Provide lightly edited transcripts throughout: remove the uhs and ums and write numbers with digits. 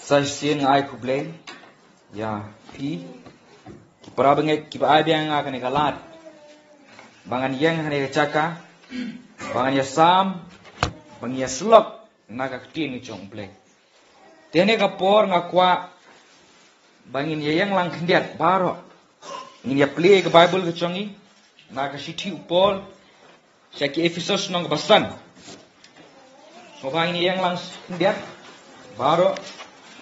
Sa sien ngai kuble ya pi para bangek ki ba biang nga kan kalat bangan yang hane caka bangan ya sam bang ya slok naga tin ni chong ble tene ka por nga kwa bangin ya yang lang kendiat baro ngin ya play ke bible ke chongi naga sithi upol syaki Efesus nong basan so bangin yang lang kendiat baro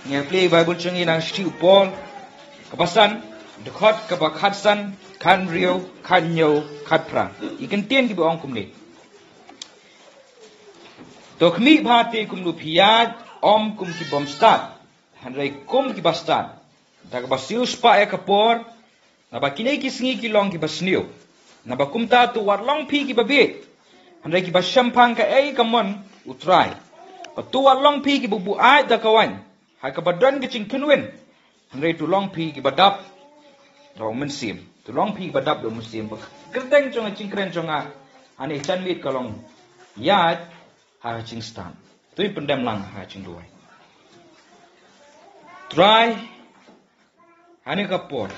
ngi play bible chongi nang sithi upol kepasan dekat ke bakhatsan kan rio kan nyo khat prang ikan tien ki bong kumni to khmi bhati kum lu phiat om kum ki bom start hanrai kum ki bastan dak basil spa e kapor na bakine ki sngi ki long ki basniu na bakum ta tu war long phi ki babe hanrai ki basham phang ka ei kamon utrai tu war long phi ki bubu ai da kawan ha ka badan ki chingkhenwen hanrai tu long phi ki badap do mensim tu long phi badap do mensim kerteng chong chingkren chonga ani chanmit kalong yat ha chingstan tui pendam lang ha chingduai try ani kapor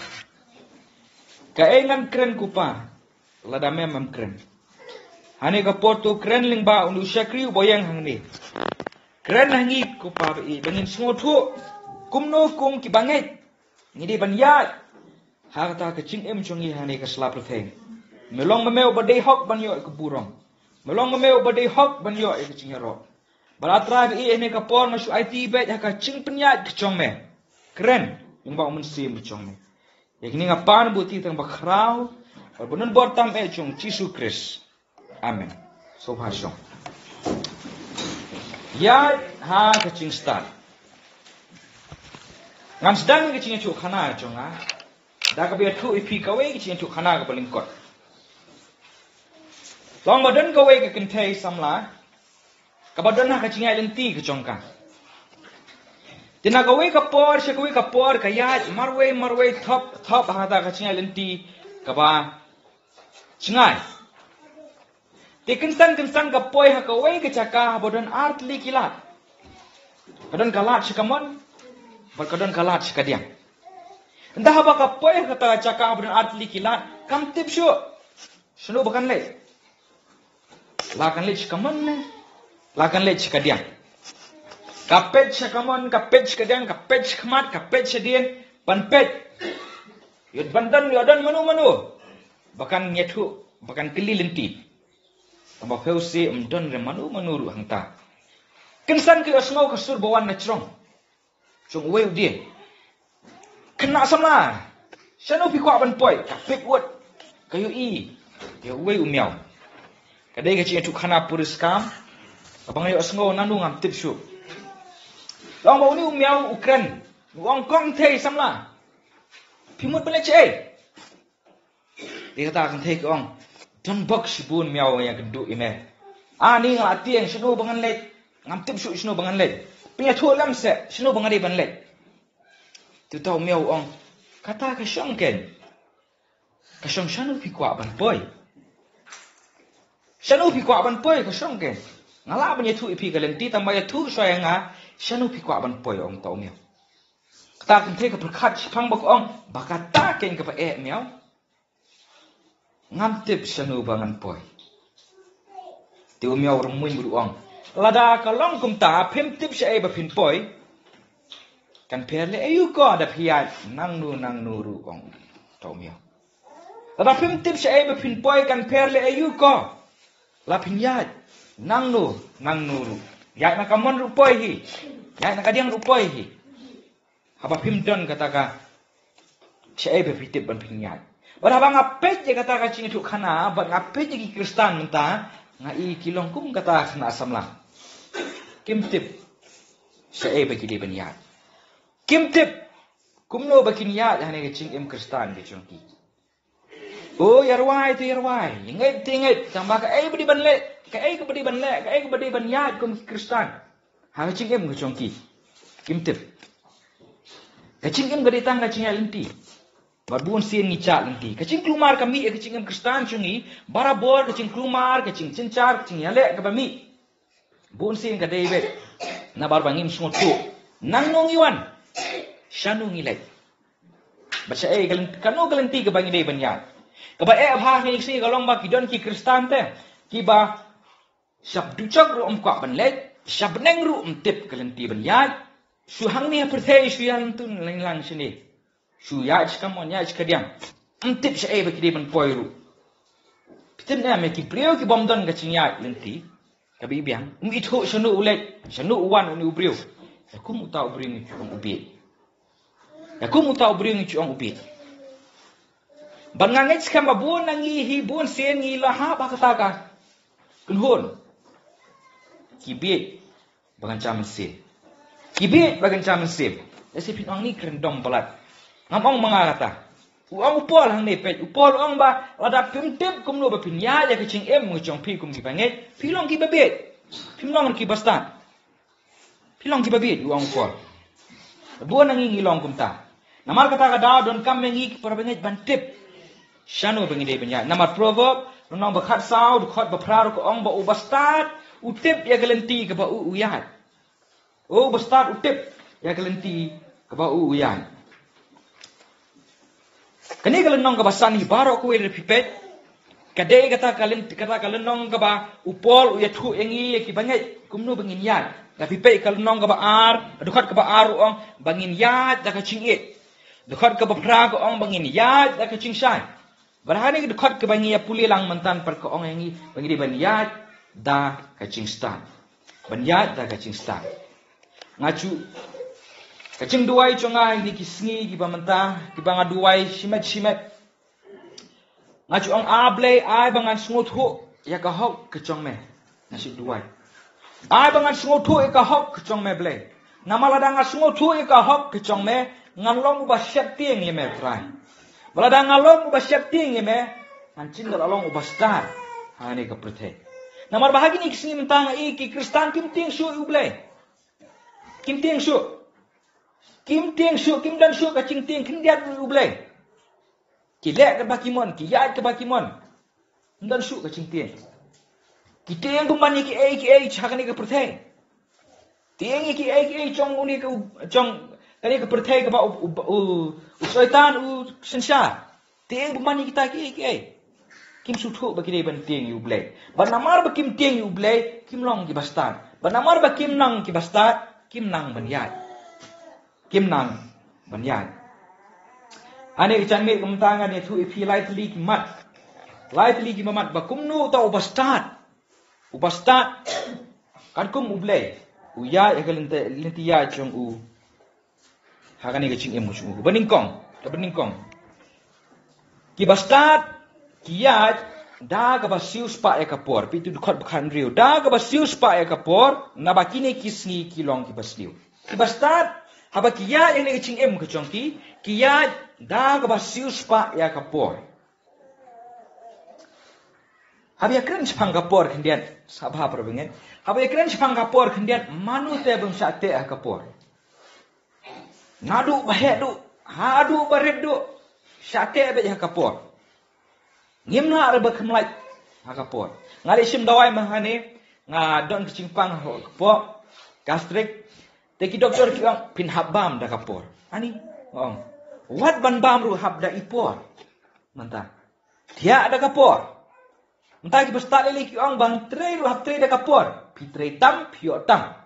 ka engan kren kupa lada memam kren ani kapor tu kren lingba unu syakri boyang hangni kren hangi kupa i bangin smotu kumno kum ki bangai ngidi ban yat ha ta ka ching em chongi hani ka slap letheng melong memeu badai hok ban yo ke burong melong memeu badai hok ban yo ke ching ro balatra bi ene ka por na su it bet ha ka ching penyat ke chong me keren ing ba mun sim chong me yakni ngapan buti tang bakrau bunun bortam e chong Jisu Kris amen so ha shong ya ha ka ching start ngam sedang ke ching chu khana chong a da ka biar thu ipi kawe ki chin thu khana ka paling kot long badan kawe ka kentei samla ka badan ha ka chingai lenti ka chongka tina kawe ka por she kawe ka por ka ya marwe thop ha da ka chingai lenti ka ba chingai te kinsan ka poi ha kawe ka chaka badan artli kilat badan kalat shikamon badan kalat shikadiang entah apa kapoi kata cakap beran artli kilat kam tip syu shnu bakan le lakan le chikaman ne lakan le chikadiang kapet chikaman kapet chikadiang kapet chikmat kapet chidien panpet yod bandan yodan manu bakan nyethu bakan kili lenti tambah feusi umdon re manu ru hangta kensan ke osmau kasur bawan nachrong chung weu dia kena sama shanu pi kwa ban poi ka pek wot kayu i ya wei umiao kadai ka chi tu khana puris kam abang yo sngo nanu ngam tip shu long ba ni umiao ukran wong kong thei samla pi mut bele che dia kata kan thei kong don bok shibun miao ya gendu ime ani nga tieng shanu bangan le ngam tip shu shanu bangan le pi thu lam se shanu bangan di ban le tu tahu miau ong kata ka syong ken ka syong shanu pi kwa ban poi shanu pi kwa ban poi ka syong ken ngala ban yetu ipi ka lenti tambah yetu soya nga shanu pi kwa ban poi ong tahu miau kata kan te ka perkhat phang bak ong bakata ken ka pa e miau ngam tip shanu bangan poi tu miau remuin bulu ong lada ka long kum ta phim tip sha e ba phin poi kan perle ayu ko da phiat nang nu ru ong tau miao la phim tip sha e be phin poi kan perle ayu ko la phin yat nang nu ru ya na kamon ru poi hi ya na kadiang ru poi hi haba phim don kata ka sha e be pitip ban phin yat ora bang apet je kata ka ching thu khana ban apet je ki kristan menta nga i kilong kum kata khana samlang kim tip sha e be ki de ban yat kim tip kumno bakin ya hane ke ching em kristan ke chungki oh yarwai tu yarwai ingat tingat tambah ka ai badi banle ka ai ka badi banle ka ai ka badi ban ya kum kristan ha ching em ke chungki kim tip ka ching em gadi tang ka ching lenti barbun sin ni cha lenti ka ching klumar kami ke ching em kristan chungi barabor ka ching klumar ka ching cincar ka ching yale ka bami bun sin ka david na barbangim smotu Nang nung iwan. Shanung ilay. Baca kanu galenti ke bangi day banyan. Kaba abha ni isi galong ba kidon ki Kristan te. Kiba sab ducak ru kwa banlet, sab neng ru tip galenti banyan. Su hang ni perthai su yang tun lang sini. Su ya kamon ya kadiam. Tip sa ba kidai ban poiru. Pitim na me ki priyo ki bomdon ga chinya lenti. Kabi biang itu sanu ulet, sanu uwan uni ubriu. Aku mu tau bring chuang ubi. Aku mu tau bring chuang ubi. Bangangai skam babun nangi hi bun sen ngi la ha ba kata ka. Kunhun. Kibit bagan chaman se. Kibit bagan chaman se. Esi pinang ni kerendom balat. Ngamong mangata. Uang upol hang ni pet upol uang ba lada pimtip kum no ba pinya ya kicing mu chong pi kum ki banget. Pilong ki babet. Pilong ki bastan. Pilong ki babit uang upol. Buan nangi ngilong kum ta. Namar kata ka daw don kam mengi para banget bantip. Shanu bangi de banya. Namar proverb nong ba khat sao du khot ba pra ko ong ba u bastat utip ya galenti ka ba u uyat. O bastat utip ya galenti ka ba u uyat. Kani kalau nong kaba sani baro ko ere pipet kadai kata kalen nong kaba upol uya thu engi ki bangai kumno bangin yat da pipet kalau nong kaba ar dukat kaba ar ong bangin yat da ka chingit dukat kaba pra ko ong bangin yat da ka chingsai barhani dukat kaba ngi ya puli lang mantan per ko ong engi bangi di ban yat da ka chingstan ban yat da ka chingstan ngacu kacing duai chonga hindi kisngi ki bamanta ki banga duai shimet ngachu ang able ai bangan sungut hu ya ka hok kachong me nasi duai ai bangan sungut hu ya ka hok kachong me ble namala dang sungut hu ya ka hok kachong me ngalong ba syap tieng ye me trai bala dang ngalong ba syap tieng ye me ancin dal along ba star hani ka prethe namar bahagi ni kisngi mentang i ki Kristan kim tieng su u ble kim tieng su Kim tieng su, kim dan su kacing tieng kendiat dulu boleh. Kilek ke bakimon, kiyat ke bakimon. Dan su kacing tieng. Kita yang kembali ki ai chakan ni ke perthai. Tieng ki ai chong uni ke chong kani ke perthai ke ba u syaitan u sensar. Tieng kembali kita ki ai. Kim su thu bagi dei ban tieng yu boleh. Ban namar ba kim tieng yu boleh, kim long ki bastan. Ban namar ba kim nang ki bastat, kim nang ban yat. Kim nang banyan. Ane ikan me kumtangan ni tu ipi lai teli ki mat ba kumnu ta ubastat kan kum ublay uya egalente lintia chong u hakani ke ching emu chung beningkong ki bastat kiyat da ga basius pa e kapor pitu khot bkhan riu da ga basius pa e kapor na bakine kisngi kilong ki basliu ki bastat haba kiya yang ngi ching em ka chongki kiya da ga basius pa ya kapor habia kren chpang kapor khendian sabha probingen habia kren chpang kapor khendian manu te bum sa te kapor nadu bahedu hadu baredu sa te be ya kapor ngimna arba khamlai ha kapor ngari sim dawai mahane nga don ching pang kapor gastrik Teki doktor kiang pin habam da kapor. Ani, what ban bam ru hab da ipor. Manta. Dia ada kapor. Manta ki bestak lele kiang bang tre ru hab tre da kapor. Pitre tam pio tam.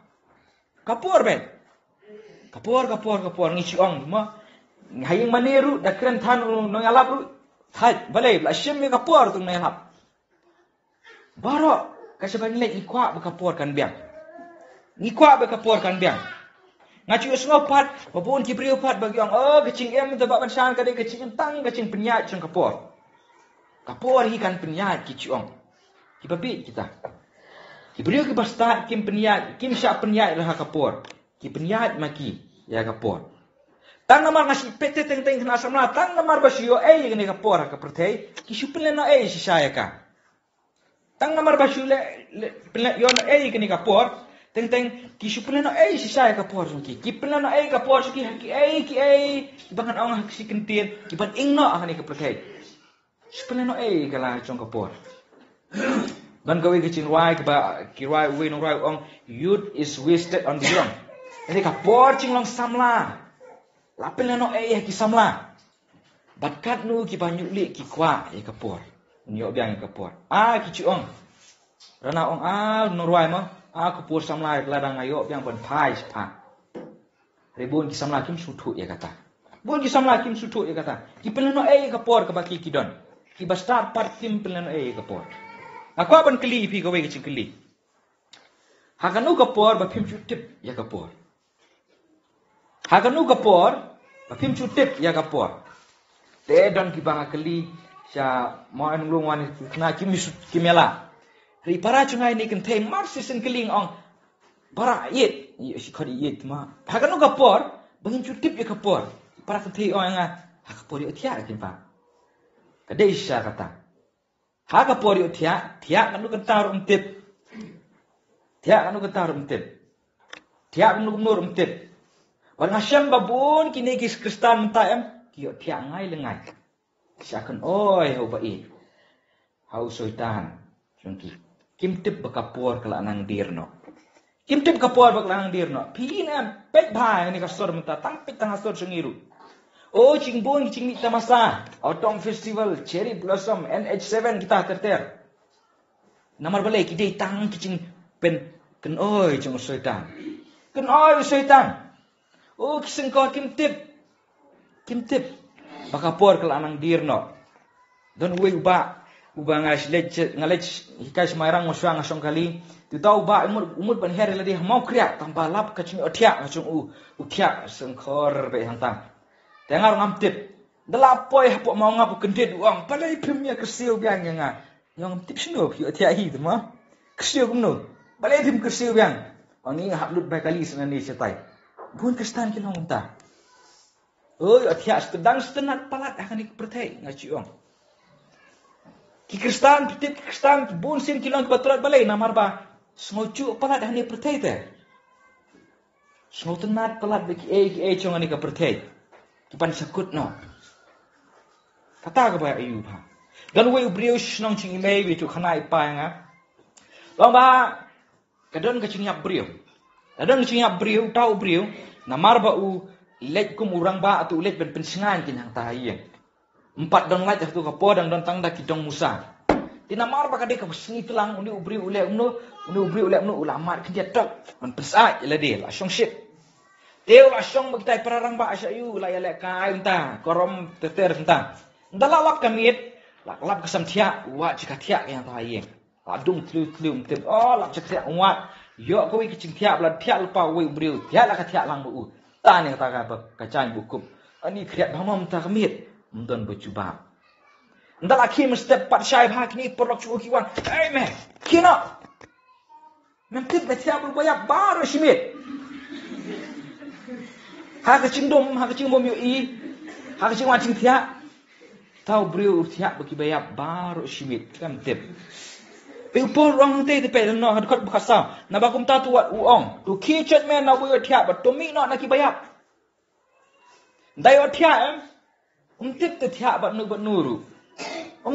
Kapor ben. Kapor ngi ciong ma. Hayeng maneru da kren than no yalap ru. Thai balai la shim mi kapor tu no yalap. Baro kasabang le ikwa ba kapor kan biang. Ngikwa ba kapor kan biang. Ngacu sengopat, babun kipriu pat bagi orang, kecing em tu bak bansan kadai kecing tang kecing penyat ceng kapor. Kapor ikan penyat kiciong. Kibabit kita. Kipriu ki bastat kim penyat, kim syak penyat lah kapor. Ki penyat maki ya kapor. Tang namar ngasi pete teng kena samla, tang namar basio gini kapor ka perthai, ki suplen no si saya ka. Tang namar basio le yon gini kapor. Teng kisuplan no si saya kapor ki kiplan no kapor ki bangan ang si kentin kiban ingno ang ni kapatay suplan no kala chong kapor ban gawi kichin wai ba ki wai we no rai ong youth is wasted on the young Jadi kapor cing long samla. Lapel no ki samla. Batkat nu ki banyuli ki kwa ye kapor. Nyok biang ye kapor. Ki ciong. Rana ong norwai mo. Kapor samla ladang ayo biang ban pai sepa. Rebun ki samla kim sutu ye kata. Bun ki samla kim sutu ye kata. Ki pelano kapor ka baki ki don. Ki bastar part kim pelano kapor. Aku aban keli pi gawe ki keli. Hakanu kapor ba pim cutip ya kapor. Hakanu kapor ba pim cutip ya kapor. Te don ki banga keli sya mo an lungwan na kimela. Ri para chungai ni kan te marsi sen keling ong para yet si khari yet ma. Hakanu kapor bangin cutip ya kapor. Para kan te ong kapor yo tia kin pa. Kadai sya kata. Kapor yo tia kanu kan tar tip. Tia kanu kan tar tip. Tia kanu nur tip. Wan Hashem babun kini kis Kristan mentaem kiyo tia ngai lengai. Siakan oi hau bai. Hau soitan. Chungki. Kim tip bakapor kala nang dirno. Kim tip kapor bak nang dirno. Pina pet bhai ni kasor menta tampit tang asor sungiru. Oh cingbun cing ni tamasa. Autumn Festival Cherry Blossom NH7 kita terter. Namar balai kidai tang kicing pen ken oi chung soitan. Ken oi soitan. Oh kisengkor kim tip. Kim tip. Bakapor kala nang dirno. Don uwe uba ngas ngalech hikai semairang moswa ngasong kali. Tu tahu ba umur ban her ladi mau kriak tambah lap kacing otiak ngacung utiak sengkor be hantang. Tengar ngam tip. Delapoi hapok mau ngap kendet uang palai pimnya kesiu biang nga. Yang tip sino ki otiak hi tu ma. Kesiu kumno. Balai tim kesiu biang. Oni haplut bai kali senani setai. Bun Kristan ki long ta. Oi otiak sedang setenat palat akan ikpertai ngaciong. Ki Kristan tip Kristan bun sin ki long batrat balai namar ba. Sengocu palat hani pertai te. Sengotenat palat beki chong ani ka pertai. Kipan sakut no. Kata ka ba ayu ba. Dan we ubriu snong ching imei bi tu khana ipa nga. Long ba kadon ka ching yap briu. Kadon ching yap briu tau briu namar ba lek kum urang ba atu lek ben pensingan kin hang tahiyeng. 4 don laj tu ka podang don tangda ki dong Musa. Tinamar ba kade ka sengi telang uni ubriu ulek umno ulamat kin dia tok man pesai la de la shong shit. Teu la shong bagtai pararang ba asyayu la ya lek kai unta korom teter unta. Ndala lak kamit lak kesam tia wa cika tia yang tahiyeng. Adung tlu tip lak cika tia wa yo ko wi kicing tia bla tia lupa wi ubriu tia la ka tia lang bu. Ta ni ta ka chan bukup. Ani kriat bhamam ta kamit mdon berjubah. Ndala kim step pat syai bha kini porok chu kiwan. Hey me, kino. Mentip betia berbayar baru simit. Ha kecing bom yo i. Ha kecing wacing tia. Tahu beriu tia bagi bayar baru simit. Kan tip. Pe upor rong te pe no had kot bakasa. Na bakum ta tu wat uong. Tu kitchen man na bui tia but to mi no na ki bayar. Dai o tia tip te tia bat nuru.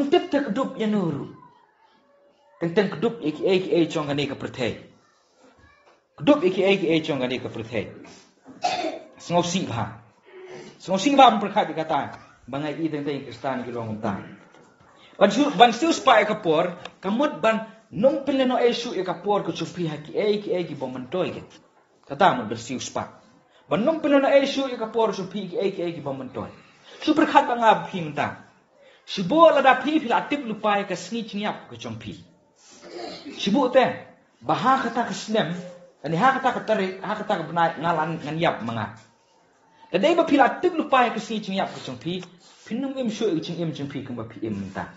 Tip te kedup ya nuru. Tentang kedup aka chong gani ka pertai. Kedup aka chong gani ka pertai. Sengosi ba. Sengosi ba memperkat dikata. Bangai i tentang Kristan ki long ta. Ban still spy kapor, kamut ban nung peleno esu e kapor ko chupi haki aka bomantoi ke. Kata mo bersiu spa. Ban nung peleno esu e kapor chupi aka bomantoi. Super khat banga phimta. Sibo la da phi phila tip lupai ka sni chniap ko chompi. Sibo te baha kata ka snem ani ha kata ka tarik ha kata ka benai ngalan nganyap manga. Dadai ba phila tip lupai ka sni chniap ko chompi. Pinum im shu ching im chompi ka ba phi im ta.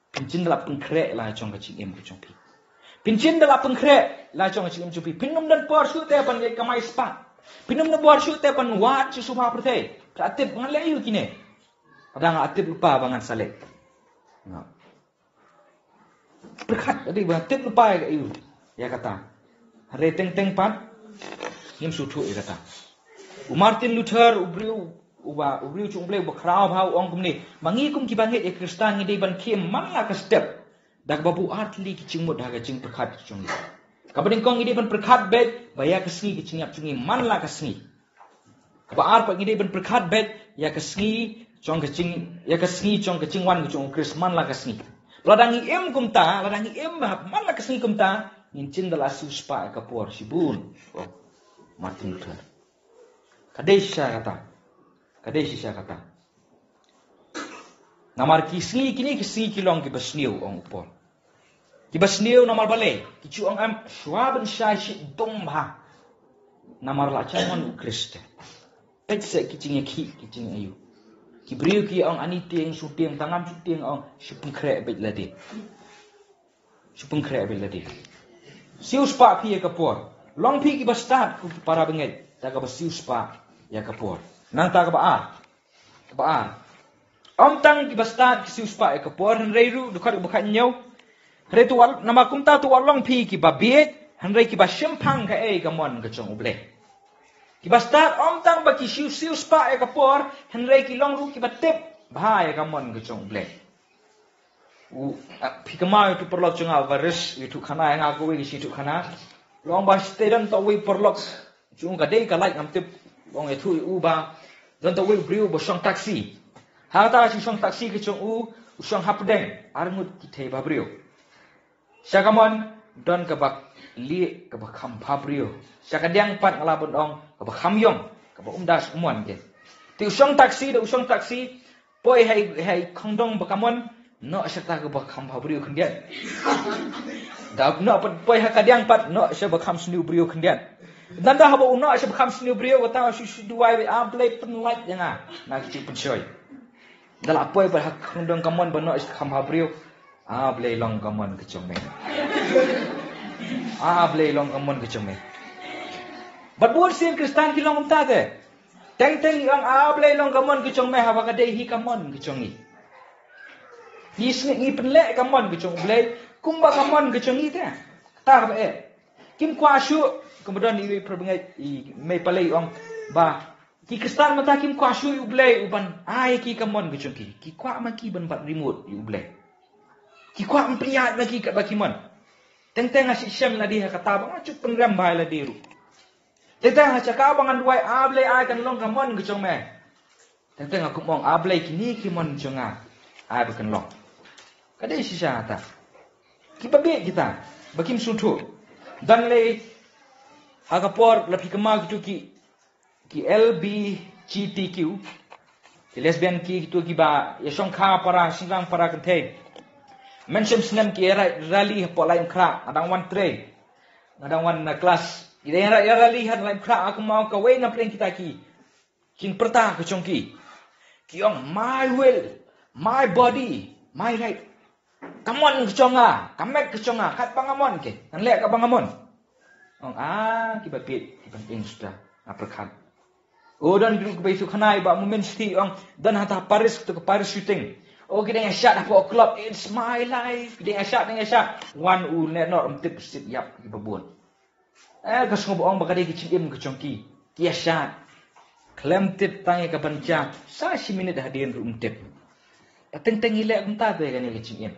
Pincin dalam pengkrek lah chong ka ching im ko chompi. Pincin dalam pengkrek la chong ka ching im chompi. Pinum dan por shu te pan ka mai spa. Pinum na por shu te pan wat chu subha prate. Ka tip ngalai yu kine. Padang atip lupa bangan salek. Berkat tadi atip lupa ya iu. Ya kata. Hare teng pan. Ngim sutu ya kata. Martin Luther ubriu chung bleu bakrau bau ong kumni. Mangi kum ki bangit e Kristan ngi ban kiem man la ka step. Dak babu artli ki chingmut ha ka ching berkat chung. Kabading kong ngide ban perkat bet baya kesngi kecingap cengi man la kesngi. Kabar pak ngide ban perkat bet ya kesngi chong kecing ya kesngi chong kecing wan chong kris man la kesngi. Ladangi em kumta ladangi em man la kesngi kumta ngin cindala suspa kapor sibun. Oh, Martin Luther. Kadesha kata. Namar kisngi kini kisngi kilong kibasniu ong upor. Kibasniu namar bale. Kicu ong am swaben syai shit domba. Namar la changon Kriste. Petse kicing ayu. Kibriu ki ong anitieng sutieng tangam sutieng ong supung krek bet ladi. Siu spa pi kapor. Long pi kibastat ku para benget. Taga basiu spa ya kapor. Nang taga ba. Om tang kibastat kisiu spa ya kapor han reiru dukat bukan nyau. Hare tu nama kumta tu long pi ki babiet han rei ki bashempang ka gamon ka chong uble. Kibastat om tang ba kisiu spa ya kapor han rei ki long ru ki batep ba ya gamon ka chong uble. Pi kamai tu perlok chunga varis itu khana yang aku wi situ khana. Long ba steden to wi perlok chung ka dei ka like am tip long itu ba dan to wi briu bo shong taxi. Hata si shong taxi ke chong shong hapdeng arngut ki thei ba briu. Syakamon don ka bak li ka bak kham pha briu. Syakadiang pat ngala bon ong ka bak kham yong ka bak umdas umon ke. Ti shong taxi poi hai khongdong bakamon no syata ka bak kham pha briu khendian. Da no poi ha kadiang pat no sya bak kham sniu briu khendian. Dan dah ba uno sya bak kham sniu briu ka ta su duai be am play pen light janga na ki pen choy. Dala poi ba khongdong kamon ba no kham pha briu. Blay long kamon ke chome. Blay long kamon ke chome. But buat sin Kristan ki long ta de. Teng ang blay long kamon ke chome ha ba ka dei hi kamon ke chongi. Ni sni ni penle kamon ke chong blay kumba kamon ke chongi te. Ta ba Kim kwa shu kemudian ni perbengai mai palai ong ba ki Kristan mata kim kwa shu blay uban ki kamon ke chongi. Ki kwa ma ki ban bat remote blay. Ki kwa mpriat lagi kat bakimon. Teng asyik syam la dia kata bang acup pengram bai la diru. Teng cakap bangan duai ablay ai kan long kamon ke chong me. Teng aku mong ablay kini kimon chonga. Ai bukan long. Kadai sisa ta. Ki babe kita bakim sutu. Dan le agapor la pikama gitu ki LBGTQ. Ki lesbian ki gitu ki ba yasong kha para singang para kentei. Mention senam ki rally polai kra adang wan tre adang wan kelas ide rally han lain kra aku mau ka we ngapleng kita ki kin perta ke chongki kiong my will my body my right kamon ke chonga kamet ke chonga kat pangamon ke kan lek ka pangamon ong ki bapit ki penting sudah aperkan dan group ke khanai ba moment sti ong dan hata Paris to Paris shooting. Kita yang shot apa club it's my life. Kita yang shot one net not tip sit yap ki babon. Kas ngobong bakade ki cim ke chongki. Ki shot. Klem tip tangi ka panca. Sa si minute hadian rum tip. Teng ilek unta be kan ki cim.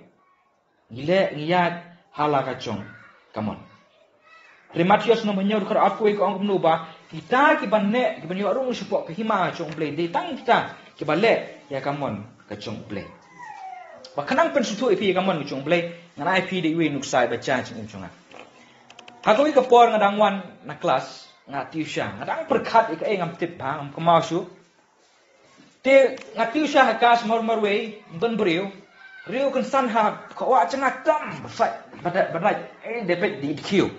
Ilek ngiyat hala ka chong. Come on. Rematios no menyor kar aku ko ang nuba. Kita ki banne ki banyo rung support ke hima chong play. Di tang kita ki balle ya come on ka chong play. Bakanang pensutu ipi kamon chong play ngana ipi de wi nuksai baca ching chonga. Hakoi ka por ngadang wan na kelas ngatisha ngadang perkhat ik ngam tip ba ngam kamasu. Te ngatisha hakas marwe ben brio rio kan san ha ko wa changa tam fat badai depet di kiu.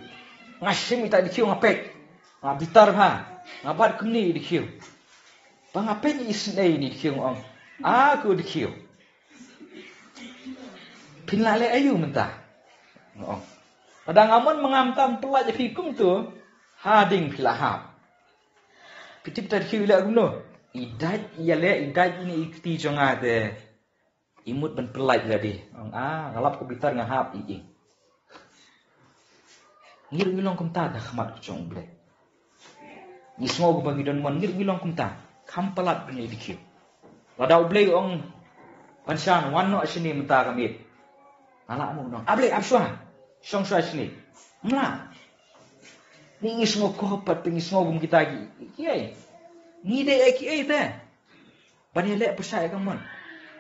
Ngasim ita di kiu ngapek. Ngabitar ha. Ngabat kuni di kiu. Pangapek isnei di kiu ong. Aku di kiu. Pinlale ayu mentah. Padang amon mengamtam pelaj fikum tu hading pilahap. Pitip terkiu la gumno. Idat ini ikti jonga de. Imut ben pelaj la di. Ngalap ko bitar ngahap ii. Ngir wilong kumta da khamat chong ble. Ni smog bagi don mon ngir wilong kumta. Kampalat punya dikiu. Ladau ble ong pansan wanno sini mentah kami. Anak mu dong. Ablek abswa. Song swa sini. Mla. Ni semua kopat pengi semua bum kita lagi. Kiai. Ni dai kiai teh. Bani lek percaya kamon.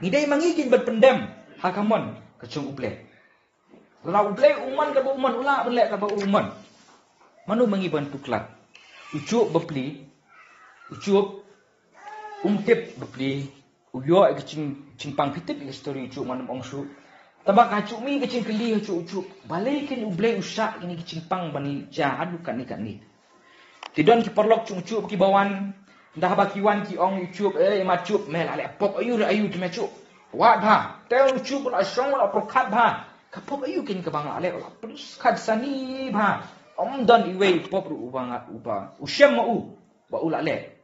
Ni dai mangigin berpendam ha kamon kecung uble. Kalau uble uman ka uman ula belek ka uman. Manu mangi bantu kelak. Ucup bepli. Ucup umtip bepli. Uyo kecing pang pitip story ucup manum ongsu. Tabak kacuk mi kecing keli ucup. Balikin uble usak ini kecing pang bani jahat bukan ni. Tidon ki perlok ucup ki bawan. Dah baki wan ki ong ucup macup mel ale pop ayu tu macup. Wat ba. Tel ucup la song la prokat ba. Ka pop ayu kin ka bang ale la terus kad sani ba. Dan iwe pop ru ubang uba. Usyam mau ba ula le.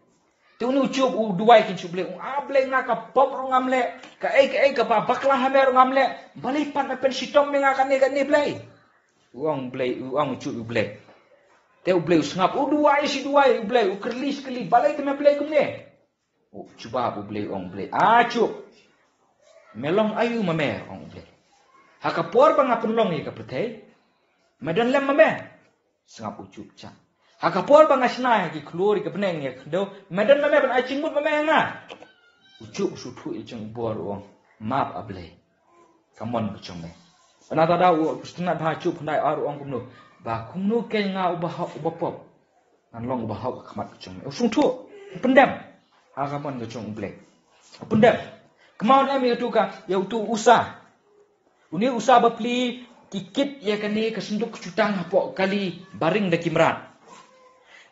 Tu ni ucup duai kin cuble. Able ngaka pop ru ngamle. Ka ka ba baklah hamer ngamle. Balai pat na pen sitom mengakan ni blai. Uang ucup blai. Teu blai usngap duai si duai blai kerlis keli balai ke me blai kumne. Cuba blai ong blai. Cup. Melong ayu mame ong blai. Hakapor bang apun long ni ka pretei. Medan lem mame. Sengap ucup cak. Hakapor bang asna ki klori ke beneng ya kdo. Medan mame ban acing mut mame nga. Ucup sutu iceng bor ong. Map ablai. Kamon kecong me. Anata da kustunat ba cup ndai ar ong kumno. Ba kumno ke nga ubapop. Nan long ubahok kamat kecong me. Usung tu pendam. Kamon kecong blai. Pendam. Kemauan em itu ka yaitu usah. Uni usah bepli kikit ya kani kesenduk cutang hapok kali baring dak kimrat.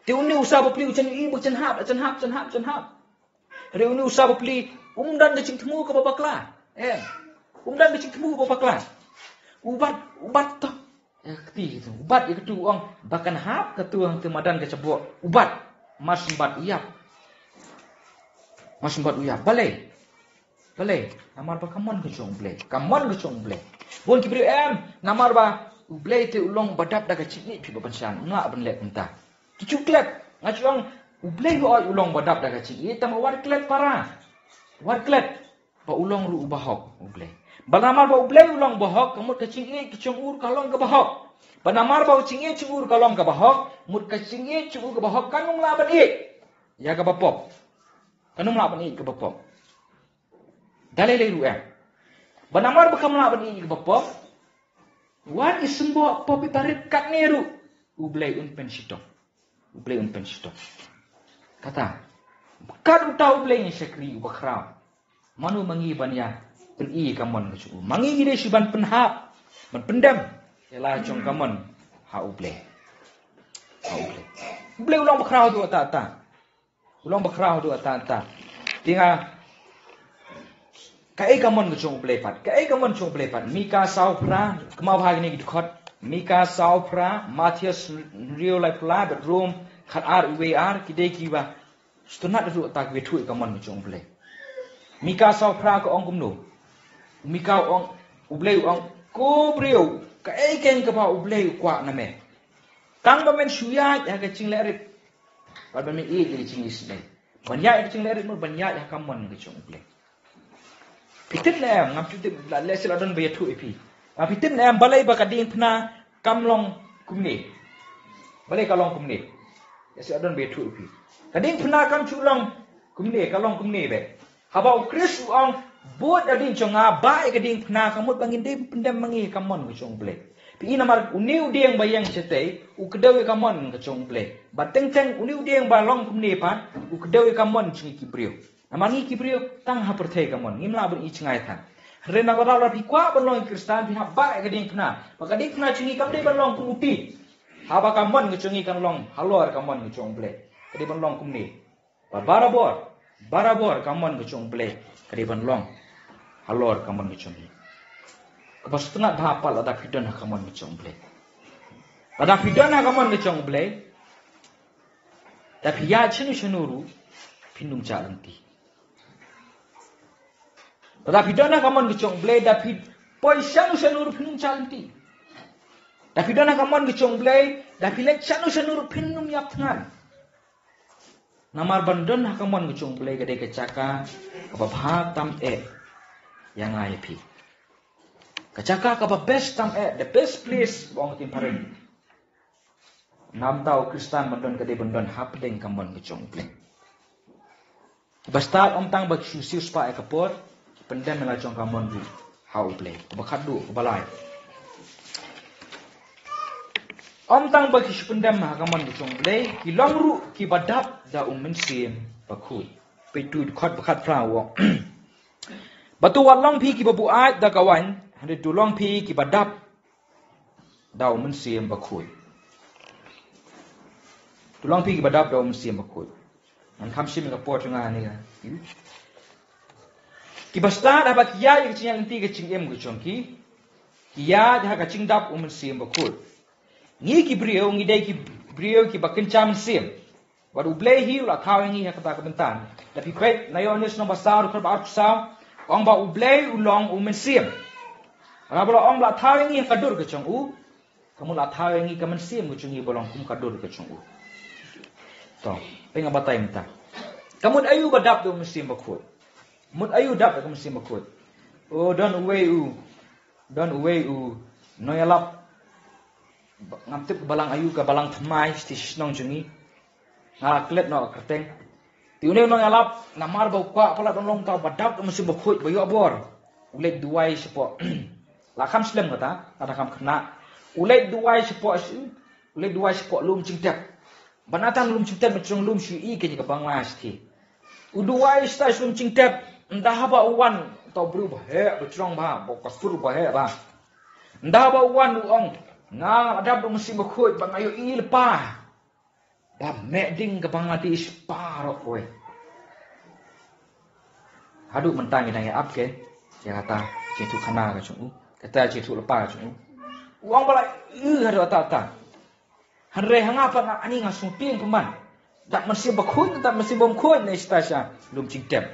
Ti uni usah bepli ucan bucan hap. Re uni usah bepli umdan dak temu ke babakla. Umdan dak temu ke babakla. Ubat tok. Ya keti gitu. Ubat ya ketu ong bahkan hap ketu ang temadan ke cebok. Ubat mas umbat uyap. Balai, namar ba kamon kecong blai. Bon kibri namar ba blai te ulong badap daga cini pi babansan. Nga benlek entah. Kicuklet, ngacuang blai ho ulong badap daga cini. Tam warklet para. Warklet ba ulong ru bahok blai. Banamar ba blai ulong bahok kamut kecing kecong ur kalong ke bahok. Banamar ba cing ur kalong ke bahok, mut kecing ur ke bahok kanung laban ya ke bapop. Kanung laban ke bapop. Dalai ru'ah. Banamar bakam la bani ke bapa. Wan isembo popi parit kat neru. Ublai un pensito. Kata. Kat uta ublai ni sekri ubakrau. Manu mangi banya peni kamon kecu. Mangi gide siban penhap. Man pendam. Yalah cong kamon ha ublai. Ublai ulang bakrau tu ata. Tinggal Kai kamon kecong blepat. Mika saupra kemau bahagi ni dikot. Mika saupra Matthias real life la bedroom khat ar UAR kidai kiwa. Stunat du tak wetu kamon kecong ble. Mika saupra ko ong kumno. Mika ong ublei ong ko brio. Kai ken ka ba ublei kwa na me. Kang ba men suya ya kecing lerit. Ba men ke cing isne. Banyak kecing lerit mo banyak ya kamon kecong ble. Pitin na ngam pitin la lesel adon be tu ipi. Pitin na balai ba kading pna kamlong kumni. Balai kalong kumni. Lesel adon be tu ipi. Kading pna kam chulong kumni kalong kumni be. Habau Chris ong buat ading chonga bai kading pna kamut bangin de pendam mangi kamon ku chong ble. Pi namar uniu dieng bayang chetei u kedawi kamon ku chong ble. Bateng teng uniu dieng balong kumni pa u kedawi kamon chingi kibrio. Amangi kibrio tang ha perthai kamon ngimla ben ich ngai than rena ko ra pi kwa balong kristan pi ha ba ga ding pna maka ding pna chingi kam de balong ku uti ha ba kamon ngchingi kan long halor kamon ngchong ble kadi balong kumni barabor kamon ngchong ble kadi balong halor kamon ngchongi ko setengah bhapal ada pidon ha kamon ngchong ble ada pidon ha kamon ngchong ble tapi ya chinu pinum jalanti. Tapi dana kamon gecong blay dapi poisang senur pinum calanti. Tapi dana kamon gecong blay dapi lek chanu senur pinum yap tngan. Namar bandon kamon gecong blay gade kecaka kababha tam yang ai pi. Kecaka kabab best tam the best place bong tim paren. nam tau Kristan bandon kade bandon hap deng kamon kecong pleng. Basta om tang bak siu spa e kapor pendem mela chong kamon du hau pleng. Bakat du balai. Om tang bak siu pendem ha kamon kecong pleng ki long ru ki badap da men sim bakui. Pe tu khot bakat prawo. Batu walong pi ki babu ai da kawan hande tu long pi ki badap da men sim bakui. Tulang pi ki badap da mesti makut. An kam sim ka pot nga ni ka. Ki basta da ba kiya ki chiang ti ka ching em ku chong ki. Kiya da ka ching dap mesti makut. Ngi ki brio ngi dai ki brio ki bakin cham sim. Baru blay hi la thau ngi ha ka ta ka bentan. Da pi kwet na yo nis no basta ru ka ba sa. Ong ba u blay u long u men sim. Ra ba ong la thau ngi ka dur ka chong u. Kamu la thau ngi ka men sim ku chong ngi bolong kum ka dur ka chong u. So, pengen batai minta. Kamu ayu badap tu mesti makut. Mut ayu dap tu mesti makut. Oh, don't away u. Noyalap. Ngaptip balang ayu ke balang thmai sti snong jungi. Klet no kerteng. Tiune noyalap namar bau kwa pala long tau badap tu mesti makut bayu abor. Ulet duai sepo. Lakam slem kata, ada kam kena. Ulet duai sepo lum cingtep. Banatan lum cingtep macam lum syui ke jika banglas ti. Uduai stai lum cingtep ndah ba uwan tau bru bahe becrong ba bo kasur bahe ba. Ndah ba uwan uong nga adab dong mesti makut bang ayo i lepa. Ba meding ke bangati isparo kowe. Hadu mentang ina ya ap ke. Ya kata citu kana ka chung. Kata citu lepa chung. Uang bala hadu ata. Hanre hangapa nak ani ngasung ting peman. Tak mesti bakun tak mesti bom kun ni stasya lum cingtem.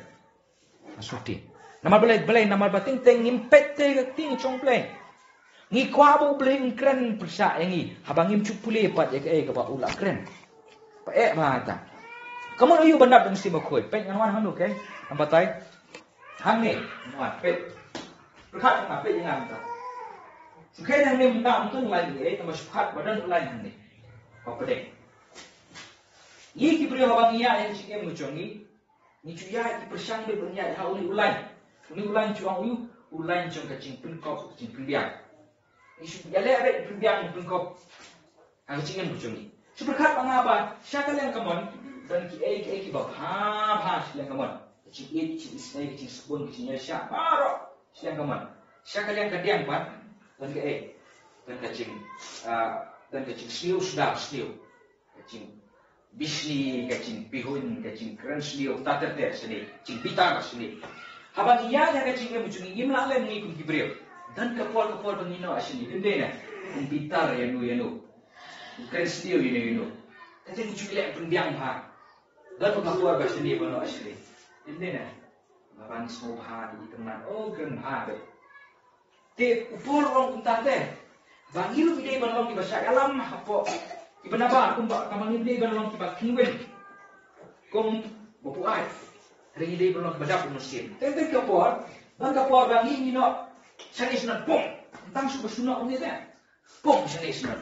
Asuti. Nama belai nama bating teng ngimpet te ting chong pleng. Ngi kwa bu bleng kren persa ngi. Habang ngim cupule pat ya ke ba ula kren. Pa ba ta. Kamu ayu bandap mesti bakun. Pet ngwan hanu ke. Ambatai. Hang ni ngwan pet. Perkat ngap pet ngam ta. Sukai nang ni minta untuk lagi tambah sukat badan lain ni. Apa dek? Ni ki beri habang iya yang cikem mucongi. Ni cuya ki persang be berniat ha uli ulan. Uli ulan cuang uyu, ulan cong kacing pengkop kacing pembiang. Ni su ya le be pembiang pengkop. Ha cikem mucongi. Seberkat mengapa? Syakal yang kamon dan ki bab ha yang kamon. Kacing kacing isai kacing sebun kacing syak baro yang kamon. Syakal yang kadiang pat dan dan kacing sliu sudah sliu. Kacing bisni, kacing pihun, kacing keren sliu. Tater sini. Kacing pita sini. Habang iya dah kacing yang muncul ini melalui mengikut Gibril. Dan kapal pengino asini. Dendena. Pitar yanu. Keren sliu yanu. Kacing muncul yang pendiang bah. Dan kapal asini bono asini. Dendena. Lapan semua bah di teman. Oh keren bah. Te upor orang kuntate. Bangilu bidai balong ki bahasa alam apa ibanaba kumba kamang bidai balong ki bakingwen kom bopu ai ring bidai balong ki badap musim tente kapor ban kapor bangi mino sanis na pom tang su basuna ni ta pom sanis na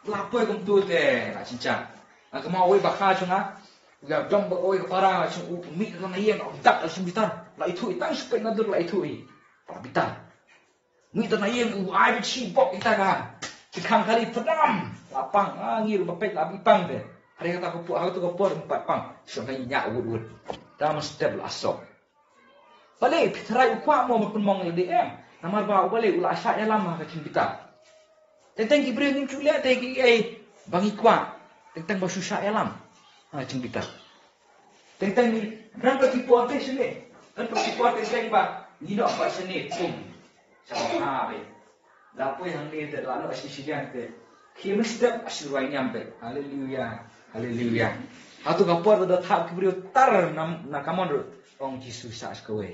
lapoi kom tu te la cinca ak mau oi bakha chunga ga dom ba oi para chung u mi ka ngayen dak al simbitar la itu tang su pe nadur la itu i bitar ni tanah yang ai bi bok kita kan. Cikang kali pedam. Lapang ngir bapet labi pang be. Hari kata ko aku tu ko por 4 pang. Sampai nyak wud. Dah mesti belasok. Balik pitrai ukwa mo mapun mong LDM. Namar ba balik ula asyak ya lama ka cin kita. Tentang Gibril ni culia te ki bangi kwa. Tentang basu syak ya lam. Ha cin kita. Tentang ni ran pergi puan te sini. Kan pergi puan te tentang ba ni nak ba sini pum. Sama be. Lapo yang ni te lalu asisian te. Kim step asruai nyampe. Haleluya. Haleluya. Atu kapor dah thap Gibril tar na kamon ru. Ong Jesus sas kowe.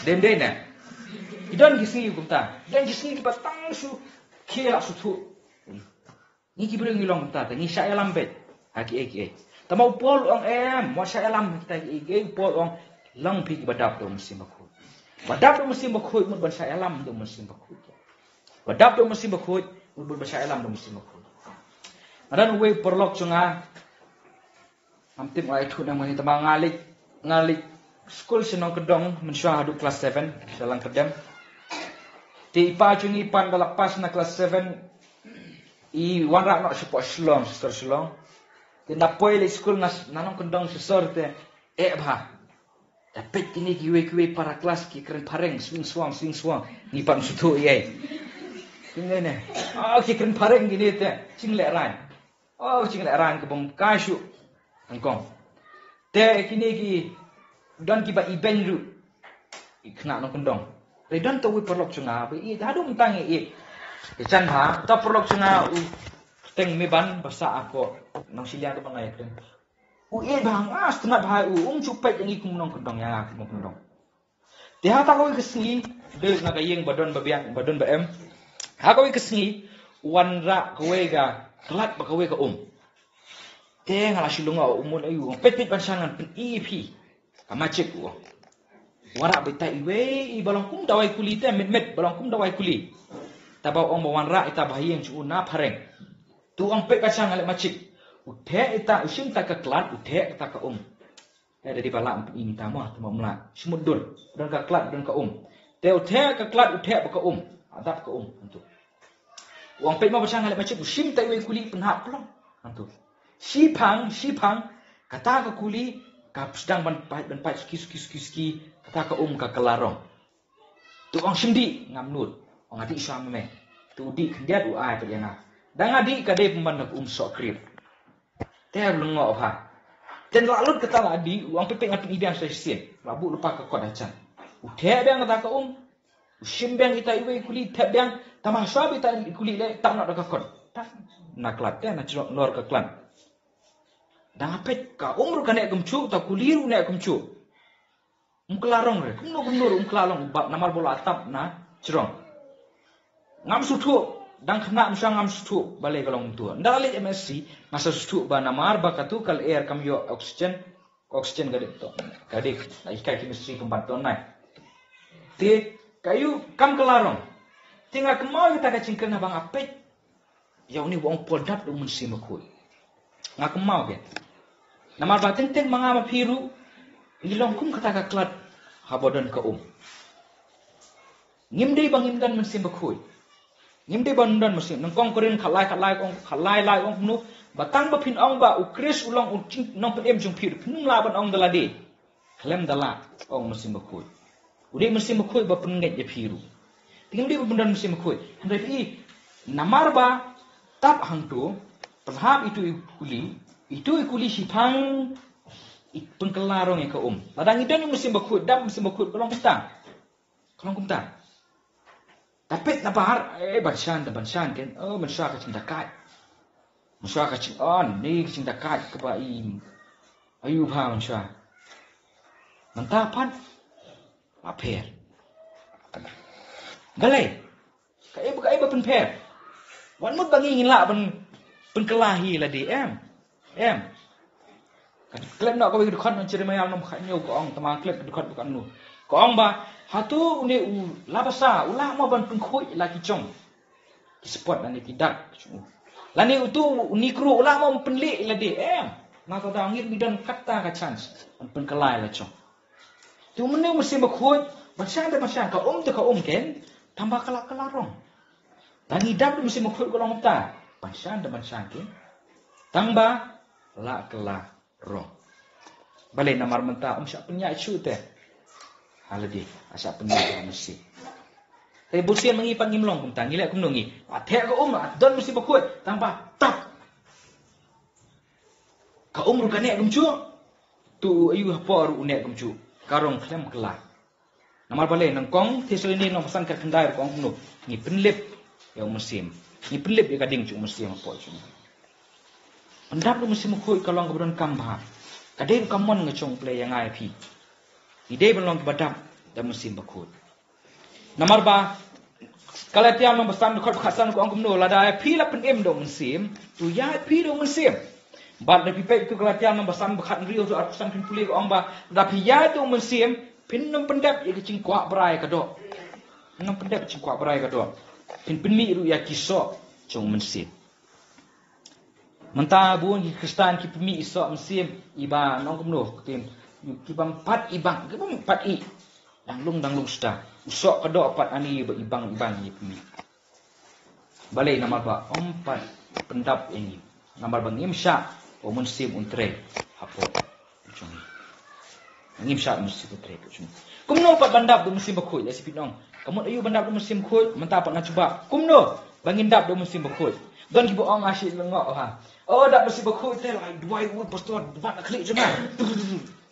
Dendena. Idon gisi kumta. Dan gisi ki batang su kia su tu. Ni Gibril ngilong kumta ni sya lambe. Aki. Tamau pol ong mo sya lam kita ki pol ong lang pi badap do mesti makut. Badap do mesti makut mun ban sya lam do mesti makut. Badap do mesti makut mun ban sya lam do mesti makut. Adan we perlok chunga. Amtip ngai thu nang mani tama ngalik school senong kedong mensya hadu kelas 7 dalam kedem. Ti ipa chungi pan balak pas na kelas 7 I wanrak nak support Shillong, sister Shillong. Ti napoi le school nas nanong kedong sesor te bha. Dapat kini kiwe para kelas ki keren pareng swing swang ni pan sutu ye. Kini ne. Ki keren pareng gini te ching le ran. Ching le ran ke bom kashu. Angkong. Te kini ki don ki ba event ru. Ikna no kendong. Re don to we perlok chunga ba I hadu mentang I. Chan ha to perlok chunga teng mi ban basa ako nang silia ke bangai kren. Bang setengah bahai cupet yang ikum nong kendong yang aku mau kendong. Dia tak kau kesini, dia nak yang badon babiak badon bam. Kau kesini, wanra kau kelat kau ke Dia ngalah silunga umun ayu, pet bansangan pen EP, kamacik Wanra betai I balong kum dawai kuli te met balong kum dawai kuli. Tabau om wanra ita bahayang cuna pareng. Tu om pet bansangan lek macik. Udah ita usim tak kekelat, udah tak ke Dari balak ini tamu mula semudur dan kekelat dan ke Dia udah kekelat udah ke adap ke untuk. Uang pet mau bersang macam usim tak kulit penhak pelong untuk. Sipang kata ke kulit kap sedang ban ski kata ke ke kelarong. Tu orang sendi ngamnut, orang adik Islam me. Tu di kendiat uai perjana. Dan adik kadai pembandak sok krip. Dia belum ngok Dan lalu kata ladi, uang pepek ngatin ibiang sesian. Labu lupa ke kod acan. Udah biang kata ke Usim biang kita iwe kulit, tak biang tamah suabi tak kulit le, tak nak ke kod. Tak nak kelat, dia nak cerok nor ke klan. Dan apa ka ru kan nek gemcu, tak kuliru nek gemcu. Kelarong re, kumnur kelarong, bab namar bola atap na cerong. Ngam sutu. Dan kena misang ngam sutu balai kalong tua. Ndak alik MSc masa sutu ba namar ba katu kal air kam yo oxygen gadik to. Gadik ikai chemistry pembantu nai. Ti kayu kam kelarong. Tinggal kemau kita ka cingkel na bang apet. Yau ni wong podap du mun simakui. Ngak kemau ke. Namar ba teng mangama piru ngilong kum kata ka klat habodon ka Ngimdei bang imdan mun simakui. Ngimde bandan mesin nangkong korin khalai ong nu batang bapin ong ba ukris ulang ucing nong pem jung pir pinung laban ong dalade klem dala ong mesin bakui ude mesin bakui ba penget je piru tingde bandan mesin bakui handai pi namar ba tap hangtu perhap itu ikuli sipang pengkelarong ke ladang idan mesin bakui dam mesin bakui kolong kumtang Tapi napahar bansan kan mensya ka cinta kat. Mensya ka on ni cinta kat ke baim. Ayu pha mensya. Mantapan aper. Galai. Kai ba penper. Wan mut bangi ngila pen kelahi la di em. Klep nak kau ikut kan ciri mayal nom khanyo ko ong tama klep dekat bukan nu. Ko ong ba hatu ni labasa ulah mau ban pengkoi lagi cong. Spot dan tidak. Lani itu nikru ulah mau penlik ladi nak tahu angin bidan kata ka chance pen kelai la cong. Tu mene mesti berkoi macam ka tu ka ken tambah kelarong. Dan hidap mesti berkoi golong ta. Macam ken tambah la kelarong. Balik namar mentah siap penyak cu teh. Haladi asa penyak mesti. Tapi busian mengipang ngimlong kum tang ngilek kum nungi. Atek ka don mesti berkut tambah tap. Ka rukanek kum cu. Tu ayu apa ru unek kum cu. Karong klem kelah. Namar balik nangkong tiso ini nang pesan kat kendai kong kum nu. Ngi penlip yang musim. Ngi penlip ya kading cu musim apa cu. Pendap lu mesti berkut kalau kebetulan kambah. Kadang kamon ngecong play yang IP. Ide belum badam dan musim berkut. Namar ba kalau tiang mempesan dekat khasan ko angkum no lada IP la pen do musim tu ya IP do musim. Bad da pipe tu kalau tiang mempesan bekat rio tu atusan pin puli ko amba da pi ya do musim pin nom pendap ya kecing kuak berai ka do. Nom pendap cing kuak berai ka do. Pin mi ru ya kiso cong musim. Mentah buon ki Kristan ki pemi isok mesim iba nong kemno ketim ki bampat ibang ke bampat I danglung sudah usok kedok pat ani ibang ni pemi balai nama ba empat pendap ini nama bang imsya o musim untre apo cuma imsya musim untre cuma kumno pat bandap do musim bakut ya sipinong kamu ayu bandap do musim bakut mentah pat ngacuba kumno bangindap do musim bakut don ki boong asyik lengok ha oh dak musim bakut teh lai dua ibu pastor debat nak klik cuma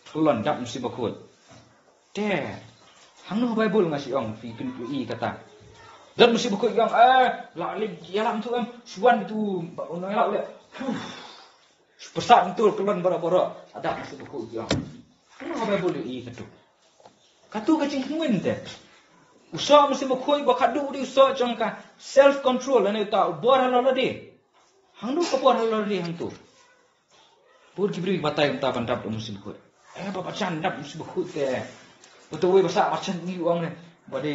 tulon dak musim bakut teh hangno bible ngasi ong fi kun I kata dan musim bakut yang la lip yalam tu suan itu ono elak le pesan betul kelon bara-bara ada musim bakut yang hangno bible I katu kacing kemuin teh usah musim bakut bakadu di usah jangka self control ane ta bor halal de hangno kapor halal de hang tu pur kibri batai entah pandap musim bakut bapak candap musim bakut teh betul we bahasa macam ni uang ni bade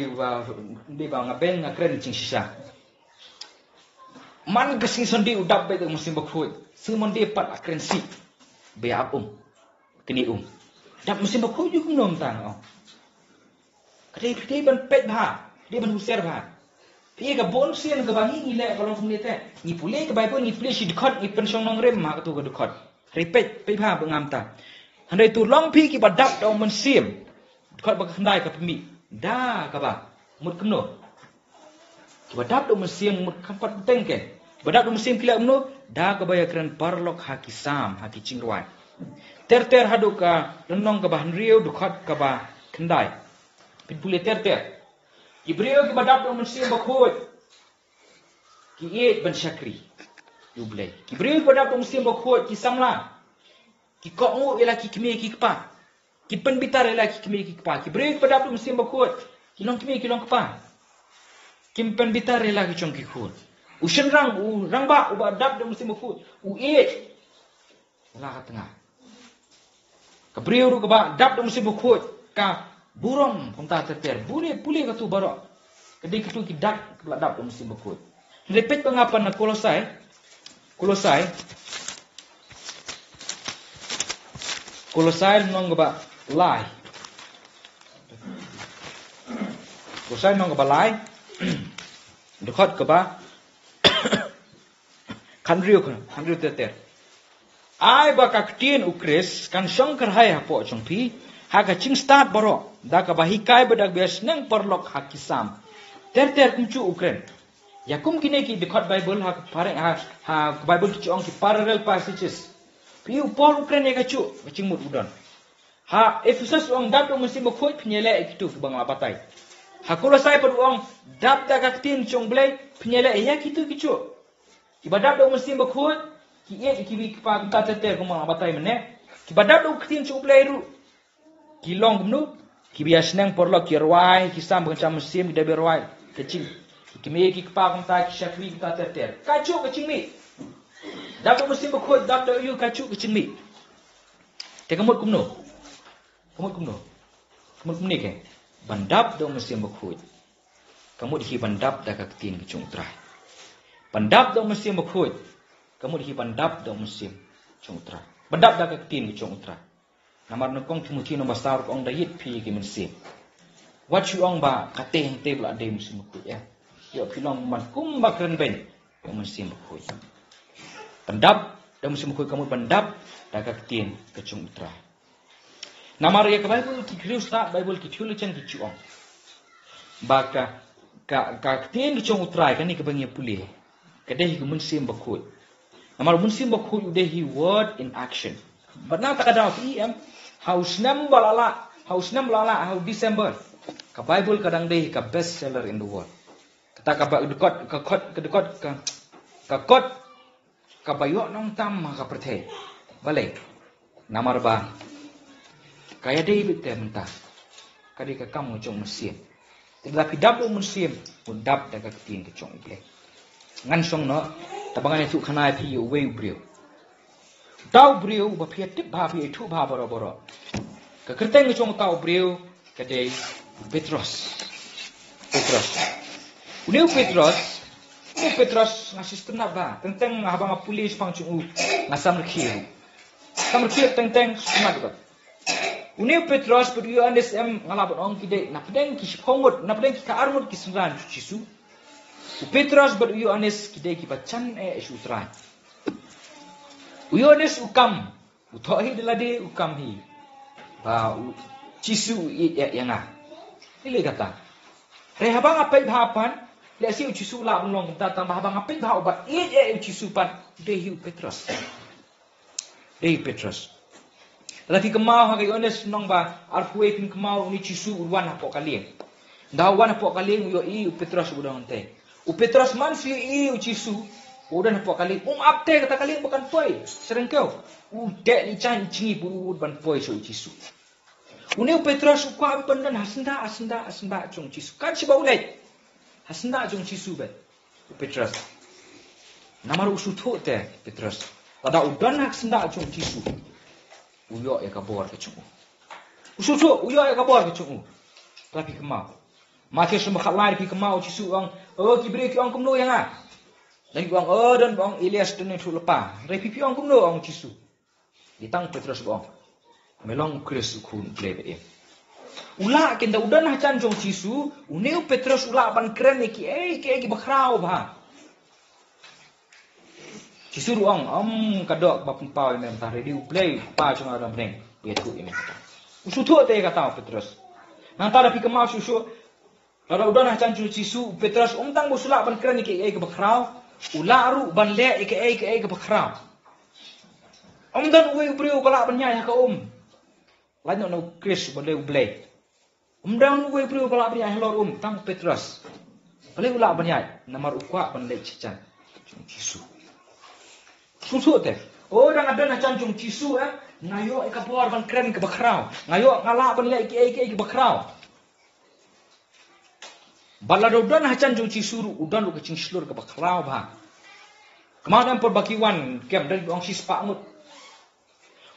di bang abeng ngakren cing sisa man gesing sondi udap be musim bakut semon dia pat akren si be kini dap musim bakut ju kumnom tang kadai ban pet ba dia ban user ba pi ka bon sien ka bangi ni le kalau sum te ni pule ka bai pun ni pule si dekat ni pen song nong rem ma ka tu ka dekat repet pe ba bengam ta handai tu long pi ki badap dau men sim dekat ba kendai ka pemi da ka ba mut kemno ki badap dau men sim mut kampat teng ke badap dau men sim kila umno da ka ba ya kran parlok hakisam haki cingruai ter hadu ka lenong ka ba riu dekat ka ba kendai pin pule ter Ibreu ki badap do mensim bakut ki et ban syakri yublay Ibreu ki badap do mensim bakut ki samla ki kongu ela ki kemi ki kpa ki penbitar ela ki kemi ki kpa ki Ibreu ki badap do mensim bakut ki long kemi ki long kpa ki penbitar ela ki chong ki khut ushen rang ba u badap do mensim bakut u et la ka tengah ka Ibreu ru ka badap do mensim bakut ka burung punta terter boleh ka tu barok kedai ketu ki dak keladap do musim bakut repet pengapan na kolosai nong ba lai kolosai nong ba lai dekat ke ba kanriu terter ai ba ka ktien ukris kan shongkar hai hapo chongpi haka ching start baro daka bahikai bedak bias nang perlok hakisam ter kumcu ukren yakum kine ki dekat bible ha pareng ha bible ki ong ki parallel passages piu pol ukren ya kacu ching mut udon ha Efesus ong dap do musim bakut penyele kitu bang apatai ha Kolosai per ong dap da kaktin chong blai penyele ya kitu kicu ibadap do musim bakut ki e ki bi pa ta ter ko bang apatai mene ki badap do kaktin chong blai ru kilong gumnu kibias nang porlo kirwai kisam bencam musim kita berwai kecil kimi ki kpa kunta ki syakwi kita ter kacu kecing mi dapat musim bakut dapat you kacu kecing mi te kamut kumno ni ke bandap do musim bakut kamut hi bandap da ka tin ki chung trai bandap do musim bakut kamut hi bandap do musim chung trai bandap da ka tin ki chung trai Namar nukong Timothy no basar ong dayit pi ki mensim. What you ong ba kateng tebla de musim bakut ya. Yo pilong man kum bakren ben yo musim bakut. Pendap da musim bakut kamu pendap da ka tin ke chung utra. Namar ya ka Bible ki krius ta Bible ki thulu chen ki chu ong. Ba ka tin ki chung utra ka ni ka bangi puli. Ka de ki musim bakut. Namar musim bakut de hi word in action. Benar tak ada PM Haus 6 balala how December ka Bible kadang deh ka best seller in the world kata ka kot ka bayo nong tam ka perthe balik namar ba kaya deh bite mentah kadi ka kam ngong mesin tidak pidap do mesin mudap da ka tin ke chong ble ngan song no tabangan itu khanai pi we brio tau brio ba phiat tip ba phi thu ba boro ka kerteng chong tau brio ka de Petros Uneu Petros Uni Petrus ngasih setengah ba. Tentang habang polis pang cung ngasam rekir. Sam rekir tentang setengah ba. Uni Petrus berdua andes ngalabot ong kide. Na pedeng ki pongot, na pedeng ki armut ki sunran Jisu. Petrus berdua andes kide ki bacan susran. Uyo andes ukam. Utohi delade ukam hi. Ba Jisu yang Ini kata. Rehabang apa hapan? Lihat si Jisu lah ulong kita tambah habang apa obat. Jisu pan dehi Petrus. Dehi Petrus. Tapi kemau hagi ones nong ba arfue pin kemau ni Jisu urwan apa kalian. Dawan apa kalian yo Petrus udah onte. Petrus man si Jisu udah apa kalian. Apte kata kalian bukan poi. Sering kau. Dek ni cancingi buru ban poi so Jisu. Uneu Petrus ukwa pandan hasenda jong Jisu. Kan si baulai. Hasenda jong Jisu bet. Petrus. Namar usutu te Petrus. Tada udan hasenda jong Jisu. Uyo ya kabor ke chung. Usutu uyo ya kabor ke chung. Tapi kemau. Makai semua khalai pi kemau Jisu ang kibri ki ang kumno yang ah. Dan ki ang dan bang Elias dan itu lepa. Repi pi ang kumno ang Jisu. Ditang Petrus bang. Melong Kristus kun plebe. Ula kenda udan hacan jong Jisu, uneu Petrus ula ban keren ki ki bakrau ba. Jisu ruang kadok bapun pau mem tare di play pa jong adam neng. Yetu ini kata. Usutu te kata Petrus. Nang tara pi kemau susu. Kalau udan hacan jong Jisu, Petrus tang busula ban keren ki bakrau, ula ru ban le ki bakrau. Dan uwe ubriu kala ban nya ka Lain no Chris boleh ublay. Dan uwe ubriu kala ban nya helor tang Petrus. Boleh ula ban nya namar ukwa ban le cican. Jisu. Susu te. Dan ada na can jong Jisu ngayo ka por ban kren ke bakrau. Ngayo ngala ban le ki bakrau. Balado dan hacan jong Jisu udan lu ke cing slur ke bakrau ba. Kemarin por bakiwan kem dari ong sispa ngut.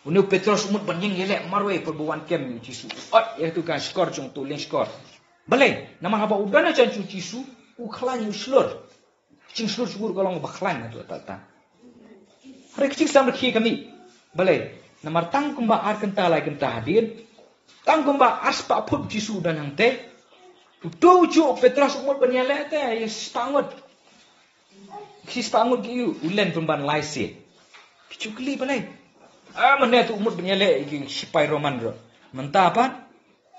Uneu Petrus umut banyeng yelek marwe perbuan kem Jisu. Iaitu kan skor jong tu len skor. Balai, nama haba udana can jong Jisu uklan slur. Cing slur sugur golong baklan tu tata. Hari kecil sam rekhi kami. Balai, nama tang kumba ar kenta lai kenta hadir. Tang kumba aspa put Jisu dan hang te. Tu jo Petrus umut banyelek te yes pangut. Sis pangut ki ulen pemban lai se. Picukli balai. Mana tu umut benyale sipai roman ro. Mentah apa?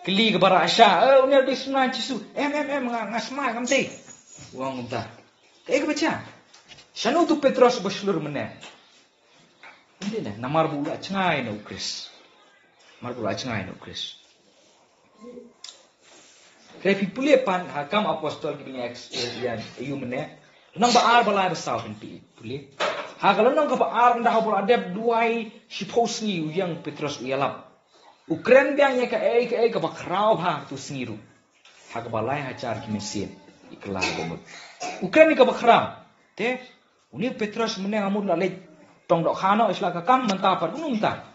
Keli ke bara asya. Unyal di sunai Jisu. Ngasma kamte. Uang mentah. Kayak baca. Sanu tu Petrus berselur mana? Ini dah. Namar bula cengai na ukris. Namar bula cengai na ukris. Kayak pipule pan hakam apostol kini yang ayu mana? Nang baar balai besar kan pipule. Kalau nang kepaar dah boleh ada dua siposni yang Petrus uyalap. Ukren biangnya ke bakrau tu seniru. Hak balai hajar kimesin iklar gomut. Ukren ke bakrau. Te uni Petrus meneng amud lalai tong dok khano isla kakam mentah par gunung ta.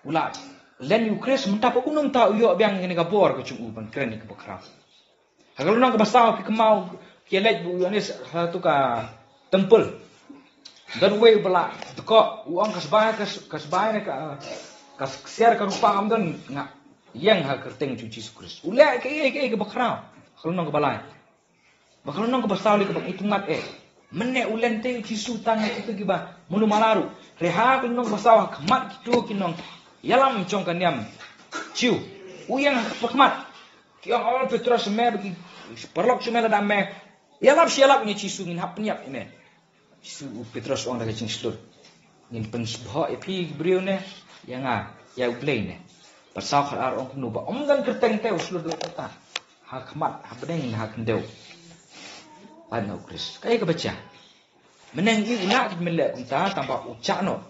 Ulat len Ukres mentah par gunung ta uyo biang ini kabor ke cung ban kren ke bakrau. Kalau nang ke basau ke kemau kelet bu Yohanes satu ka tempel. Dan we bela teko uang kasbay share ka rupa amdan nga yang ha kerteng cu Yesus Kristus. Ula ke bakrau. Kalau nang balai. Bakal nang basali ke itumat menne ulen te Yesus tanga itu giba mulu malaru. Reha kalau nang basawa khamat kitu kinong yalam chong kanyam. Ciu. Uyang pakmat. Kiang awal Petrus me bagi perlok cumela dame. Yalam sialap ni Yesus ngin hapniap ini. Petrus orang dah kecing selur. Ngin pensbah epi beliau ne yang ya ublay ne. Pasal khar orang kuno ba dan kerteng teu selur dua kata. Hakmat habdeng hak ndeu. Pan Ukris. Kayak kebaca. Meneng i unak melek unta tanpa ucak no.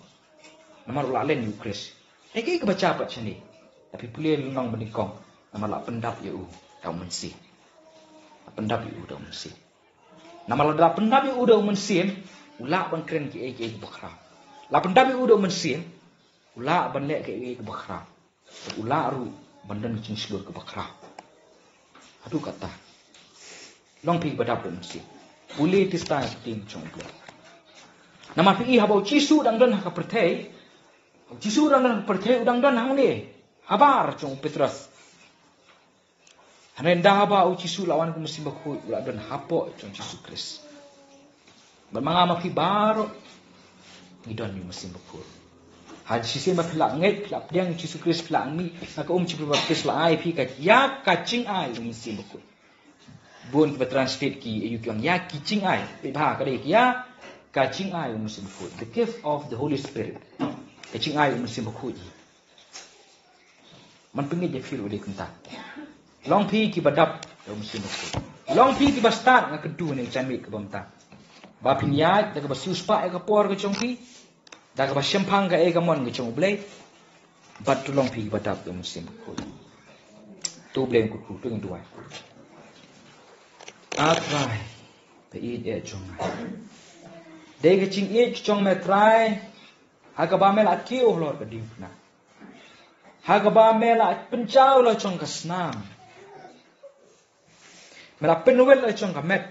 Nomor ulalen Ukris. Kayak kebaca apa sini. Tapi boleh lunang menikong. Nama lak pendap yu tau mensi. Pendap yu tau mensi. Nama lak pendap yu tau mensi. Ulak ban keren ki bakrau. La pendap udah mensin. Ulak ban lek ki bakrau. Ulak ru bandan cing selur ke bakrau. Aduh kata. Long pi badap mensin. Boleh tistai tim chong ble. Nama pi habau Jisu dang don haka perthei. Jisu dang perthei udang don hang ni. Habar chong Petrus. Hanen dah habau Jisu lawan ku mesti bakui ulah don hapo chong Jisu Kris. Bermanga ma pi baro ngidon ni mesti bakui. Haji sisi ma pila ngai pila pdiang Jisu Kris pila mi haka Jisu Kris la ai pi ka ya kacing ai mesti bakui. Bun kita translate ki ayukyang ya kicing ai bibha ka dei ya kacing ai mesti bakui. The gift of the Holy Spirit. Kacing ai mesti bakui. Man pengit je feel oleh kunta. Long pi ki badap yo mesti bakui. Long pi ki bastat ngak kedu ni canmi ke bomta. Ba pinyat da ka basius pa ka por ka chong pi. Da ka basyempang ka e ka mon ka chong blai. Bat tu long pi badap yo mesti bakui. Tu blai ku tu ngin duai. Atrai pe eat e chong. Dei ka ching eat chong me try. Haga ba mel at kiu lor ka dim na. Haga ba mel at pencau lo chong ka snam. Mela penuel lo chong ka met.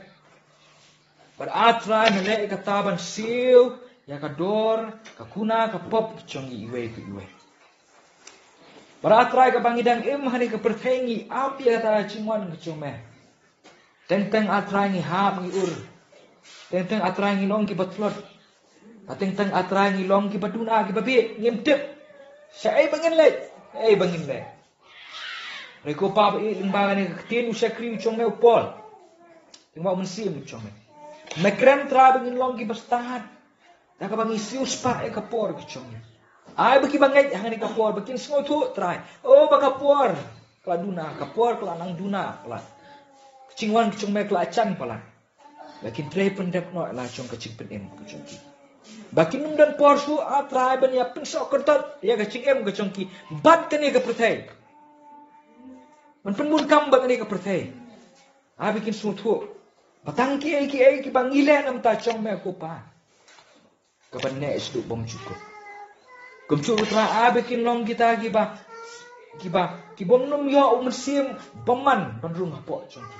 But atrai mele ka taban siu ya ka dor ka kuna ka pop chong iwe ku iwe. But atrai ka bangidang im hani ka perthengi api ka ta chingwan ka chong me. Tentang atrai ngi hap ngi ur. Tentang atrai ngi long ki batlot. Tentang atrai ngi long ki baduna ki babi ngim tip. Syai bangin le. Bangin le. Reko pa ba limbangan ni ketin usah kriu chong me upol. Tengok mensim chong me. Mekrem tra bangin long ki bastad. Da ka bangi siu spa ka por ki chong me. Ai baki bangai hang ni ka por bakin sngo tu try. Oh baka por. Kala duna ka por kala nang duna kala. Cingwan kecung mek la chan pala. Lakin tray pendek no la chong kecing pen em kecung ki. Bakin num dan porsu a try ban ya pen sok kertot ya kecing em kecung ki. Bat kan ya ke perthai. Man pen mun kam bat ni ke perthai. A bikin sutu. Batang ki bangile nam ta chong mek ko pa. Ka ban ne isdu bom cukup. Kum cu tra a bikin long kita ki bom num yo umsim baman ban rung po chong ki.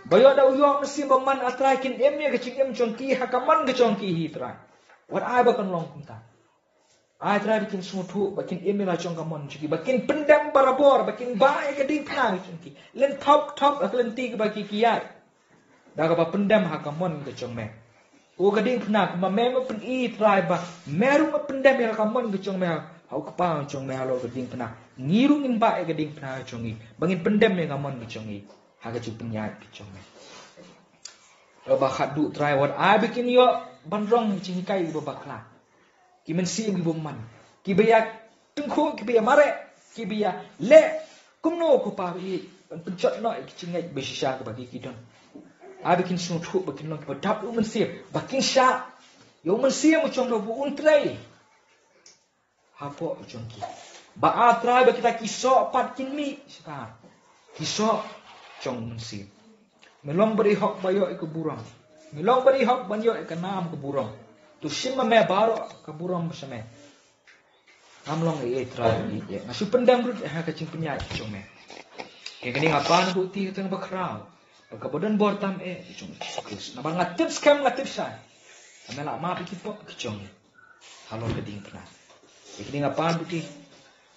Bayo da uyo mesti baman atrai kin em ni kecing em chongki hakaman ke chongki hi trai. Wat ai ba kan long kunta. Ai trai bikin sutu bakin em la chong kamon chiki bakin pendam barabor bakin bae ke ding phang chongki. Len top len ti ke baki kiai. Da ka ba pendam hakamon ke chong me. O ke ding phna ma me ma pen i trai ba meru ma pendam ya hakamon ke chong me. Hau ka pa chong me lo ke ding phna. Ngiru ngin bae ke ding phna chongi. Bangin pendam ya hakamon ke chongi. Haga cu penyat kicong me. Ba khadu try wat ai bikin yo bandrong cing kai bo bakla. Ki mensi bi bomman. Ki beya tengku ki beya mare ki beya le kumno ko pa bi pencot no ki cingai be shisha ke bagi kidon. Ai bikin sunu thu bikin no ki dap u mensi bakin sha. Yo mensi mo chong do bu untrai. Hapo chong ki. Ba a try ba kita kiso pat kin mi sekarang. Kiso chong mensi. Melong beri hok bayo ke burang. Melong beri hok banyo ke nam ke burang. Tu shima me baro ke burang bersama. Namlong try ye. Ngasu pendam rut ha ke cing penyat chong me. Ke kini ngapan bukti teng bakrau. Ke bodan bortam chong Kris. Na bang ngatip skam ngatip sai. Amela ma pikir pok ke chong. Halo ke ding pernah. Ke kini ngapan bukti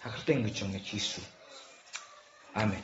ha ke teng ke chong Yesus. Amen.